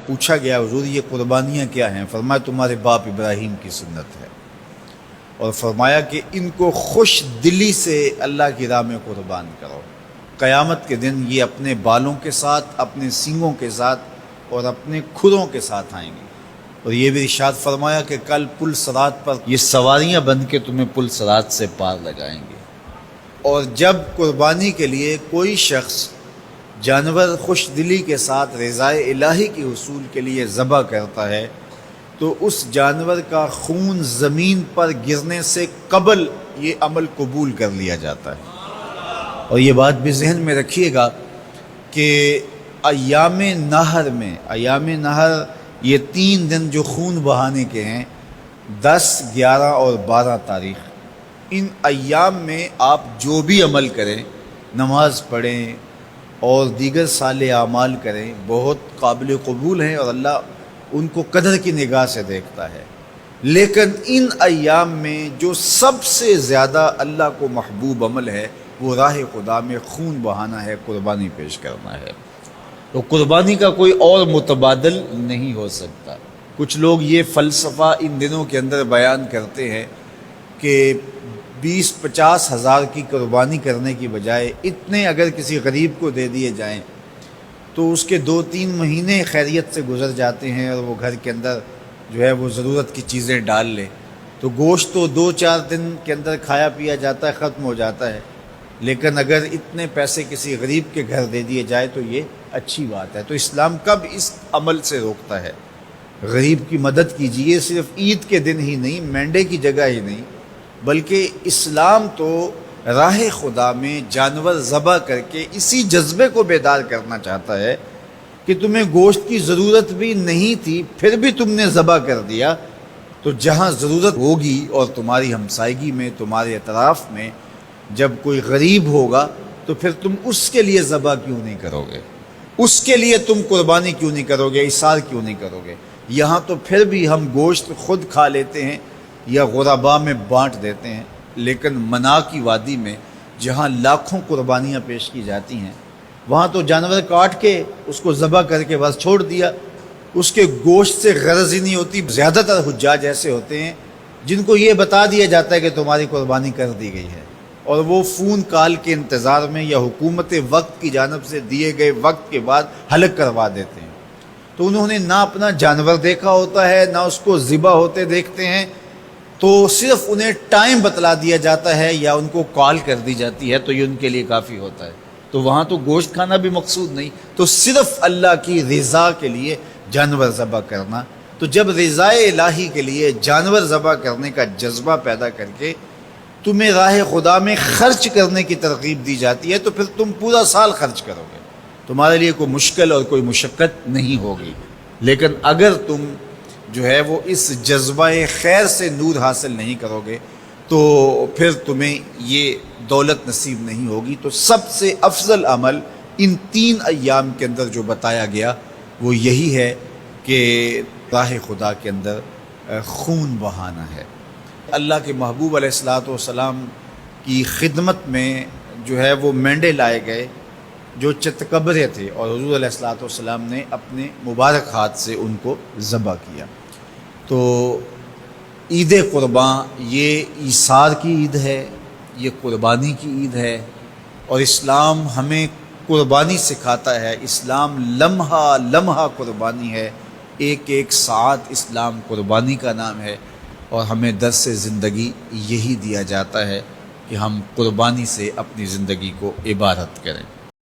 پوچھا گیا حضور یہ قربانیاں کیا ہیں؟ فرمایا تمہارے باپ ابراہیم کی سنت ہے، اور فرمایا کہ ان کو خوش دلی سے اللہ کی راہ میں قربان کرو، قیامت کے دن یہ اپنے بالوں کے ساتھ، اپنے سینگوں کے ساتھ اور اپنے کھروں کے ساتھ آئیں گے۔ اور یہ بھی ارشاد فرمایا کہ کل پل صراط پر یہ سواریاں بن کے تمہیں پل صراط سے پار لگائیں گے۔ اور جب قربانی کے لیے کوئی شخص جانور خوش دلی کے ساتھ رضائے الہی کے حصول کے لیے ذبح کرتا ہے تو اس جانور کا خون زمین پر گرنے سے قبل یہ عمل قبول کر لیا جاتا ہے۔ اور یہ بات بھی ذہن میں رکھیے گا کہ ایام نہر یہ 3 دن جو خون بہانے کے ہیں، 10، 11 اور 12 تاریخ، ان ایام میں آپ جو بھی عمل کریں، نماز پڑھیں اور دیگر صالح اعمال کریں، بہت قابل قبول ہیں اور اللہ ان کو قدر کی نگاہ سے دیکھتا ہے۔ لیکن ان ایام میں جو سب سے زیادہ اللہ کو محبوب عمل ہے وہ راہ خدا میں خون بہانا ہے، قربانی پیش کرنا ہے۔ تو قربانی کا کوئی اور متبادل نہیں ہو سکتا۔ کچھ لوگ یہ فلسفہ ان دنوں کے اندر بیان کرتے ہیں کہ 20-50 ہزار کی قربانی کرنے کی بجائے اتنے اگر کسی غریب کو دے دیے جائیں تو اس کے 2-3 مہینے خیریت سے گزر جاتے ہیں اور وہ گھر کے اندر جو ہے وہ ضرورت کی چیزیں ڈال لے، تو گوشت تو 2-4 دن کے اندر کھایا پیا جاتا ہے، ختم ہو جاتا ہے۔ لیکن اگر اتنے پیسے کسی غریب کے گھر دے دیے جائے تو یہ اچھی بات ہے۔ تو اسلام کب اس عمل سے روکتا ہے؟ غریب کی مدد کیجیے، صرف عید کے دن ہی نہیں، مینڈے کی جگہ ہی نہیں، بلکہ اسلام تو راہ خدا میں جانور ذبح کر کے اسی جذبے کو بیدار کرنا چاہتا ہے کہ تمہیں گوشت کی ضرورت بھی نہیں تھی پھر بھی تم نے ذبح کر دیا، تو جہاں ضرورت ہوگی اور تمہاری ہمسائیگی میں، تمہارے اطراف میں جب کوئی غریب ہوگا تو پھر تم اس کے لیے ذبح کیوں نہیں کرو گے؟ اس کے لیے تم قربانی کیوں نہیں کرو گے؟ اِیثار کیوں نہیں کرو گے؟ یہاں تو پھر بھی ہم گوشت خود کھا لیتے ہیں یا غرباء میں بانٹ دیتے ہیں، لیکن منا کی وادی میں جہاں لاکھوں قربانیاں پیش کی جاتی ہیں وہاں تو جانور کاٹ کے اس کو ذبح کر کے بس چھوڑ دیا، اس کے گوشت سے غرض ہی نہیں ہوتی۔ زیادہ تر حجاج ایسے ہوتے ہیں جن کو یہ بتا دیا جاتا ہے کہ تمہاری قربانی کر دی گئی ہے، اور وہ فون کال کے انتظار میں یا حکومت وقت کی جانب سے دیے گئے وقت کے بعد حلق کروا دیتے ہیں۔ تو انہوں نے نہ اپنا جانور دیکھا ہوتا ہے، نہ اس کو ذبح ہوتے دیکھتے ہیں، تو صرف انہیں ٹائم بتلا دیا جاتا ہے یا ان کو کال کر دی جاتی ہے تو یہ ان کے لیے کافی ہوتا ہے۔ تو وہاں تو گوشت کھانا بھی مقصود نہیں، تو صرف اللہ کی رضا کے لیے جانور ذبح کرنا۔ تو جب رضائے الہی کے لیے جانور ذبح کرنے کا جذبہ پیدا کر کے تمہیں راہ خدا میں خرچ کرنے کی ترغیب دی جاتی ہے تو پھر تم پورا سال خرچ کرو گے، تمہارے لیے کوئی مشکل اور کوئی مشقت نہیں ہوگی۔ لیکن اگر تم جو ہے وہ اس جذبہ خیر سے نور حاصل نہیں کرو گے تو پھر تمہیں یہ دولت نصیب نہیں ہوگی۔ تو سب سے افضل عمل ان 3 ایام کے اندر جو بتایا گیا وہ یہی ہے کہ راہ خدا کے اندر خون بہانا ہے۔ اللہ کے محبوب علیہ الصلوۃ والسلام کی خدمت میں جو ہے وہ مینڈے لائے گئے جو چتکبرے تھے، اور حضور علیہ الصلوۃ والسلام نے اپنے مبارک ہاتھ سے ان کو ذبح کیا۔ تو عید قرباں یہ ایثار کی عید ہے، یہ قربانی کی عید ہے، اور اسلام ہمیں قربانی سکھاتا ہے۔ اسلام لمحہ لمحہ قربانی ہے، ایک ایک ساعت اسلام قربانی کا نام ہے، اور ہمیں درس زندگی یہی دیا جاتا ہے کہ ہم قربانی سے اپنی زندگی کو عبادت کریں۔